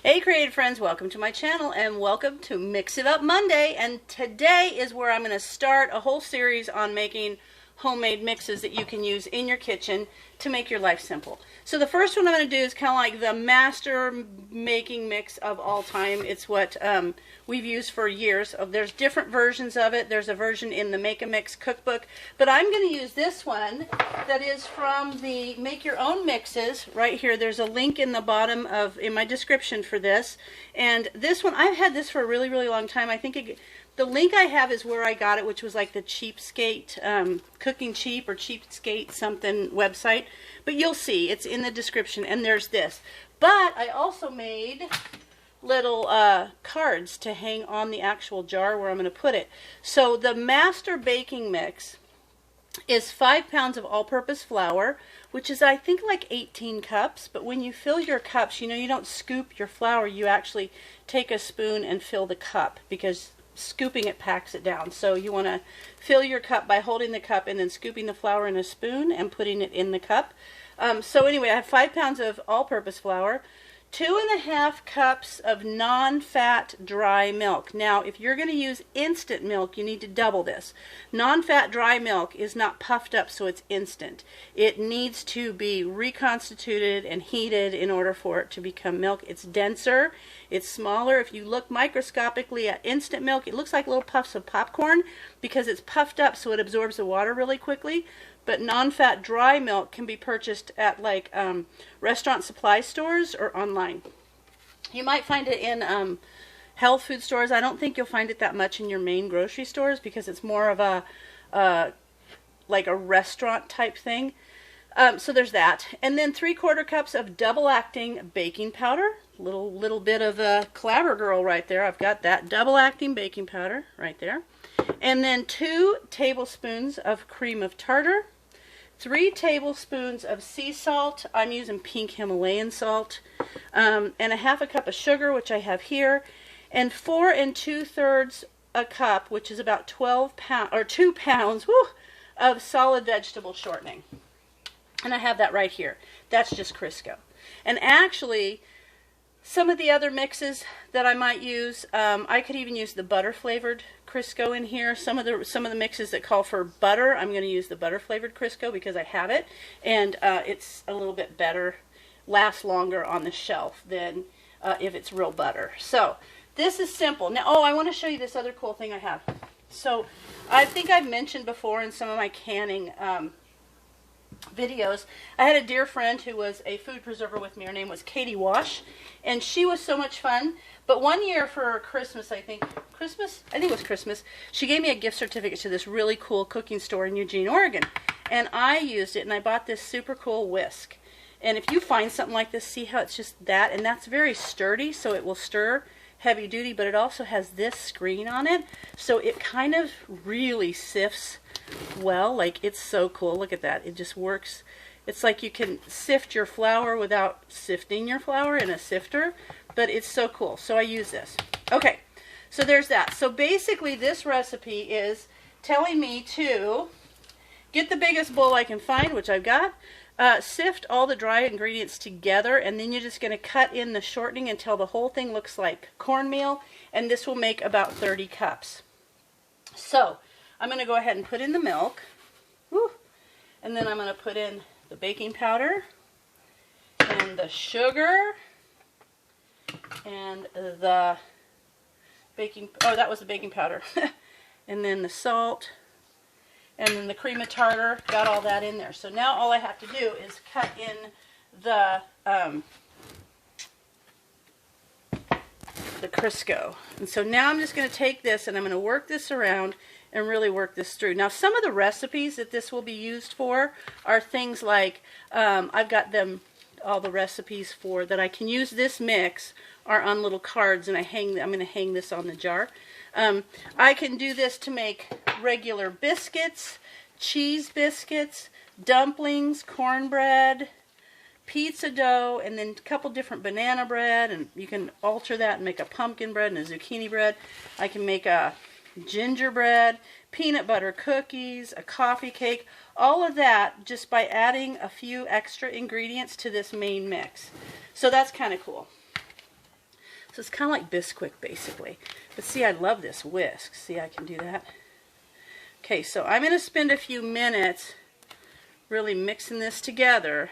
Hey creative friends, welcome to my channel and welcome to Mix It Up Monday. And today is where I'm going to start a whole series on making homemade mixes that you can use in your kitchen to make your life simple. So the first one I'm going to do is kind of like the master making mix of all time. It's what we've used for years. There's different versions of it. There's a version in the Make a Mix cookbook, but I'm going to use this one that is from the Make Your Own Mixes right here. There's a link in the bottom in my description for this. And this one, I've had this for a really, really long time. I think the link I have is where I got it, which was like the Cheapskate, Cooking Cheap or Cheapskate something website. But you'll see, it's in the description, and there's this. But I also made little cards to hang on the actual jar where I'm going to put it. So the master baking mix is 5 pounds of all-purpose flour, which is I think like 18 cups. But when you fill your cups, you know, you don't scoop your flour, you actually take a spoon and fill the cup, because scooping it packs it down. So you want to fill your cup by holding the cup and then scooping the flour in a spoon and putting it in the cup. So anyway, I have 5 pounds of all-purpose flour, 2.5 cups of non-fat dry milk. Now, if you're going to use instant milk, you need to double this. Non-fat dry milk is not puffed up so it's instant. It needs to be reconstituted and heated in order for it to become milk. It's denser, it's smaller. If you look microscopically at instant milk, it looks like little puffs of popcorn because it's puffed up so it absorbs the water really quickly. But non-fat dry milk can be purchased at like restaurant supply stores or online. You might find it in health food stores. I don't think you'll find it that much in your main grocery stores because it's more of a like a restaurant type thing. So there's that. And then 3/4 cups of double-acting baking powder. Little bit of a clever girl right there. I've got that double-acting baking powder right there. And then 2 tablespoons of cream of tartar. 3 tablespoons of sea salt. I'm using pink Himalayan salt. And 1/2 cup of sugar, which I have here. And 4 2/3 a cup, which is about 2 pounds, whew, of solid vegetable shortening. And I have that right here. That's just Crisco. And actually, some of the other mixes that I might use, I could even use the butter flavored Crisco in here. Some of the mixes that call for butter, I'm going to use the butter flavored Crisco because I have it, and it's a little bit better, lasts longer on the shelf than if it's real butter. So this is simple. Now, I want to show you this other cool thing I have. So I think I've mentioned before in some of my canning videos, I had a dear friend who was a food preserver with me. Her name was Katie Wash, and she was so much fun. But one year for Christmas, I think it was Christmas, she gave me a gift certificate to this really cool cooking store in Eugene, Oregon. And I used it, and I bought this super cool whisk. And if you find something like this, see how it's just that, and that's very sturdy, so it will stir heavy duty, but it also has this screen on it, so it kind of really sifts well. Like, it's so cool. Look at that. It just works. It's like you can sift your flour without sifting your flour in a sifter, but it's so cool. So I use this. Okay, so there's that. So basically this recipe is telling me to get the biggest bowl I can find, which I've got, sift all the dry ingredients together, and then you're just going to cut in the shortening until the whole thing looks like cornmeal, and this will make about 30 cups. So I'm going to go ahead and put in the milk, and then I'm going to put in the baking powder, and the sugar, and the that was the baking powder, and then the salt, and then the cream of tartar. Got all that in there. So now all I have to do is cut in the Crisco. And so now I'm just going to take this and I'm going to work this around and really work this through. Now, some of the recipes that this will be used for are things like, I've got all the recipes for that I can use this mix are on little cards, and I'm going to hang this on the jar. I can do this to make regular biscuits, cheese biscuits, dumplings, cornbread, pizza dough, and then a couple different banana bread, and you can alter that and make a pumpkin bread and a zucchini bread. I can make a gingerbread, peanut butter cookies, a coffee cake, all of that just by adding a few extra ingredients to this main mix. So that's kind of cool. So it's kind of like Bisquick basically. But see, I love this whisk. See, I can do that. Okay, so I'm going to spend a few minutes really mixing this together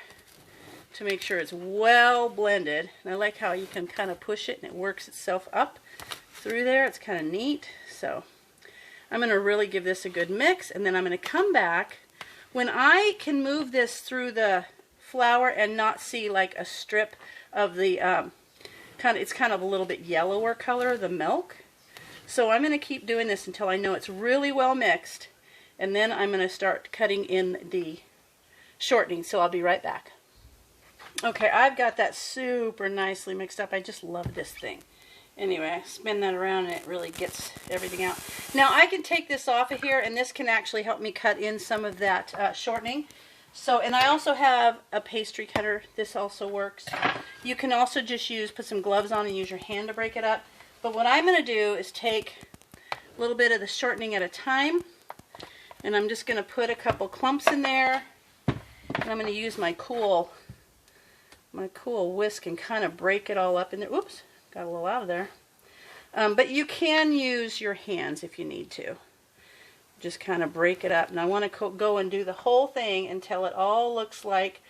to make sure it's well blended. And I like how you can kind of push it and it works itself up through there. It's kind of neat. So I'm going to really give this a good mix, and then I'm going to come back when I can move this through the flour and not see like a strip of the it's kind of a little bit yellower color, the milk. So I'm going to keep doing this until I know it's really well mixed, and then I'm going to start cutting in the shortening. So I'll be right back. Okay, I've got that super nicely mixed up. I just love this thing. Anyway, I spin that around and it really gets everything out. Now I can take this off of here, and this can actually help me cut in some of that shortening. So, and I also have a pastry cutter. This also works. You can also just put some gloves on and use your hand to break it up. But what I'm going to do is take a little bit of the shortening at a time, and I'm just going to put a couple clumps in there, and I'm going to use my cool whisk and kind of break it all up in there. Oops, got a little out of there. But you can use your hands if you need to. Just kind of break it up. And I want to go and do the whole thing until it all looks like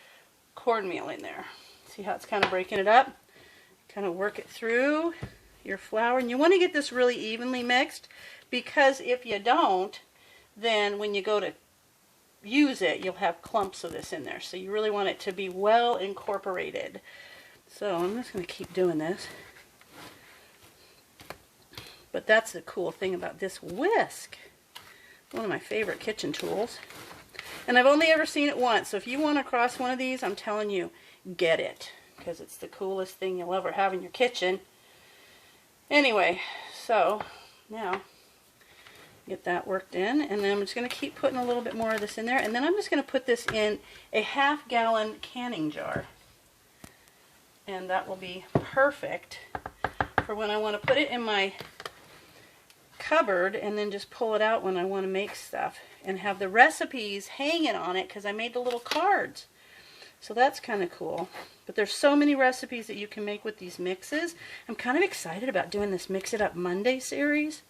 cornmeal in there. See how it's kind of breaking it up? Kind of work it through your flour. And you want to get this really evenly mixed, because if you don't, then when you go to use it, you'll have clumps of this in there. So you really want it to be well incorporated. So I'm just going to keep doing this. But that's the cool thing about this whisk. One of my favorite kitchen tools. And I've only ever seen it once. So if you want to cross one of these, I'm telling you, get it. Because it's the coolest thing you'll ever have in your kitchen. Anyway, so now get that worked in, and then I'm just going to keep putting a little bit more of this in there, and then I'm just going to put this in a half-gallon canning jar, and that will be perfect for when I want to put it in my cupboard and then just pull it out when I want to make stuff and have the recipes hanging on it, because I made the little cards. So that's kind of cool. But there's so many recipes that you can make with these mixes. I'm kind of excited about doing this Mix It Up Monday series,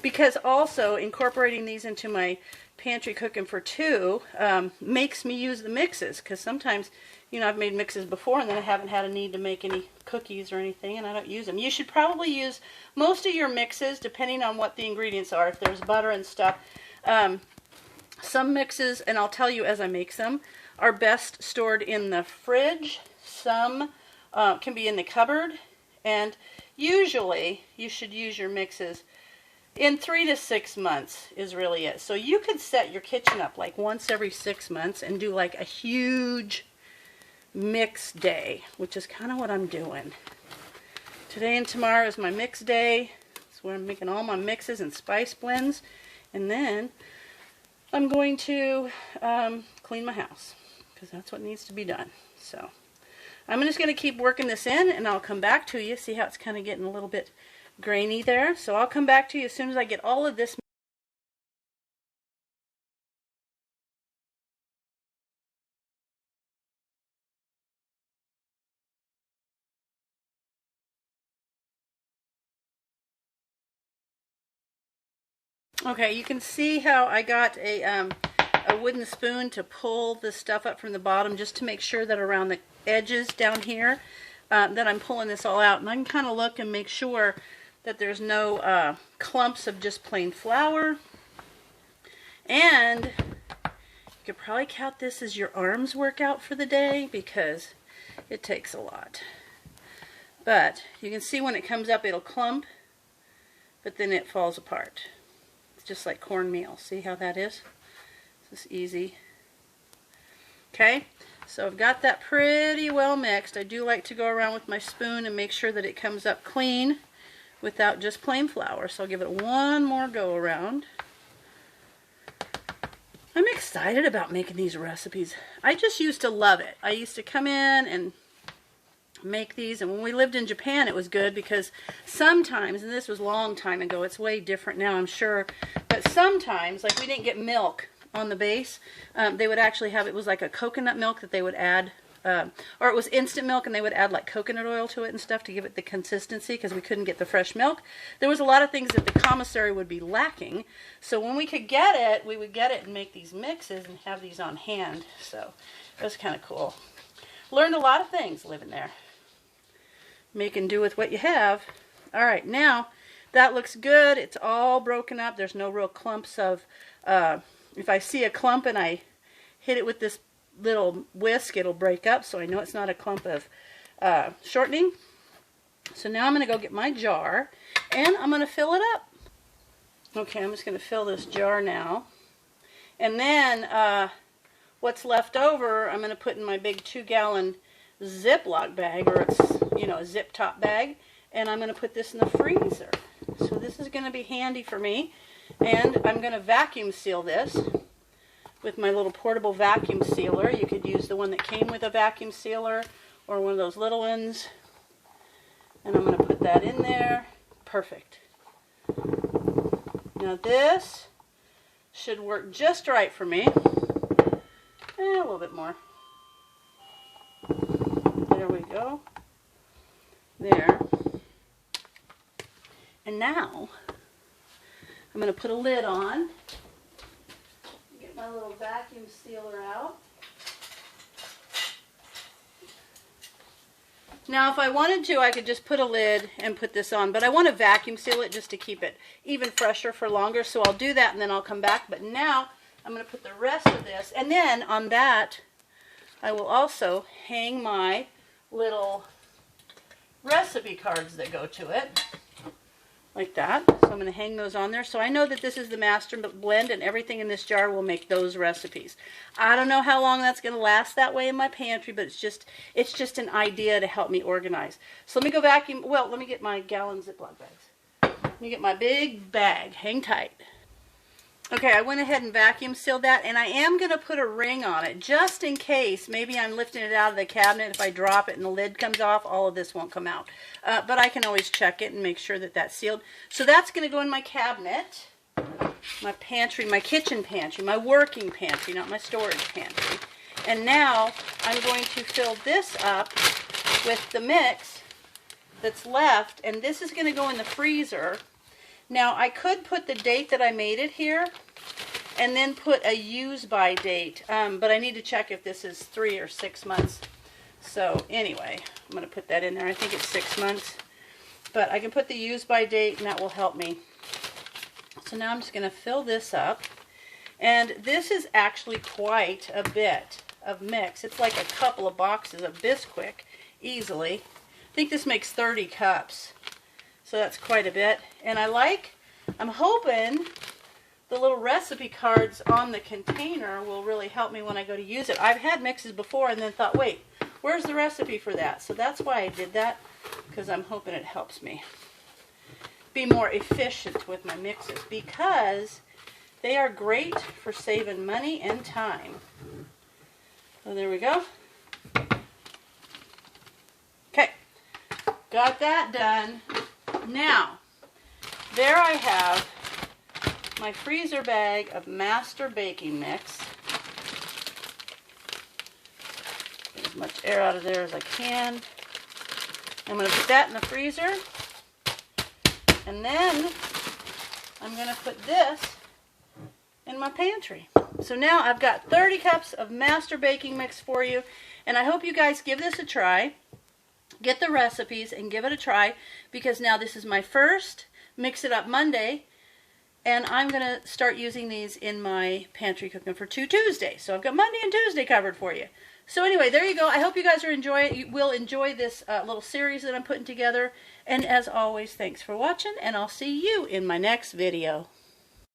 because also incorporating these into my pantry cooking for two makes me use the mixes, because sometimes, you know, I've made mixes before and then I haven't had a need to make any cookies or anything, and I don't use them. You should probably use most of your mixes, depending on what the ingredients are. If there's butter and stuff, some mixes, and I'll tell you as I make them, are best stored in the fridge. Some can be in the cupboard, and usually you should use your mixes in 3 to 6 months is really it. So you could set your kitchen up like once every 6 months and do like a huge mix day, which is kind of what I'm doing. Today and tomorrow is my mix day. It's where I'm making all my mixes and spice blends. And then I'm going to clean my house, because that's what needs to be done. So I'm just going to keep working this in, and I'll come back to you. See how it's kind of getting a little bit grainy there. So I'll come back to you as soon as I get all of this. Okay, you can see how I got a wooden spoon to pull the stuff up from the bottom, just to make sure that around the edges down here that I'm pulling this all out. And I can kind of look and make sure that there's no clumps of just plain flour. And you could probably count this as your arms workout for the day, because it takes a lot. But you can see when it comes up, it'll clump, but then it falls apart. It's just like cornmeal. See how that is? This is easy. Okay, so I've got that pretty well mixed. I do like to go around with my spoon and make sure that it comes up clean without just plain flour. So I'll give it one more go around. I'm excited about making these recipes. I just used to love it. I used to come in and make these, and when we lived in Japan it was good, because sometimes, and this was a long time ago, it's way different now I'm sure, but sometimes, like, we didn't get milk on the base, they would actually have, it was like a coconut milk that they would add or it was instant milk, and they would add like coconut oil to it and stuff to give it the consistency because we couldn't get the fresh milk. There was a lot of things that the commissary would be lacking. So when we could get it, we would get it and make these mixes and have these on hand. So it was kind of cool. Learned a lot of things living there. Make and do with what you have. All right, now that looks good. It's all broken up. There's no real clumps of, if I see a clump and I hit it with this little whisk, it'll break up, so I know it's not a clump of shortening. So now I'm going to go get my jar, and I'm going to fill it up. Okay, I'm just going to fill this jar now. And then what's left over, I'm going to put in my big 2-gallon Ziploc bag, or it's, you know, a zip top bag, and I'm going to put this in the freezer. So this is going to be handy for me, and I'm going to vacuum seal this with my little portable vacuum sealer. You could use the one that came with a vacuum sealer or one of those little ones. And I'm going to put that in there. Perfect. Now this should work just right for me. A little bit more. There we go. There. And now I'm going to put a lid on. Get my little vacuum sealer out. Now if I wanted to, I could just put a lid and put this on, but I want to vacuum seal it just to keep it even fresher for longer, so I'll do that and then I'll come back. But now I'm going to put the rest of this, and then on that I will also hang my little recipe cards that go to it, like that. So I'm going to hang those on there, so I know that this is the master blend, and everything in this jar will make those recipes. I don't know how long that's going to last that way in my pantry, but it's just an idea to help me organize. So let me go vacuum. Well, let me get my gallon Ziploc bags. Let me get my big bag. Hang tight. Okay, I went ahead and vacuum sealed that, and I am going to put a ring on it just in case. Maybe I'm lifting it out of the cabinet. If I drop it and the lid comes off, all of this won't come out. But I can always check it and make sure that that's sealed. So that's going to go in my cabinet, my pantry, my kitchen pantry, my working pantry, not my storage pantry. And now I'm going to fill this up with the mix that's left, and this is going to go in the freezer. Now, I could put the date that I made it here and then put a use by date, but I need to check if this is 3 or 6 months. So anyway, I'm going to put that in there. I think it's 6 months, but I can put the use by date, and that will help me. So now I'm just going to fill this up, and this is actually quite a bit of mix. It's like a couple of boxes of Bisquick easily. I think this makes 30 cups. So that's quite a bit. And I'm hoping the little recipe cards on the container will really help me when I go to use it. I've had mixes before and then thought, wait, where's the recipe for that? So that's why I did that, because I'm hoping it helps me be more efficient with my mixes, because they are great for saving money and time. So there we go. Okay, got that done. Now, there I have my freezer bag of Master Baking Mix. Get as much air out of there as I can. I'm going to put that in the freezer. And then I'm going to put this in my pantry. So now I've got 30 cups of Master Baking Mix for you. And I hope you guys give this a try. Get the recipes and give it a try, because now this is my first Mix It Up Monday, and I'm going to start using these in my pantry cooking for 2 Tuesdays. So I've got Monday and Tuesday covered for you. So anyway, there you go. I hope you guys will enjoy this little series that I'm putting together. And as always, thanks for watching, and I'll see you in my next video.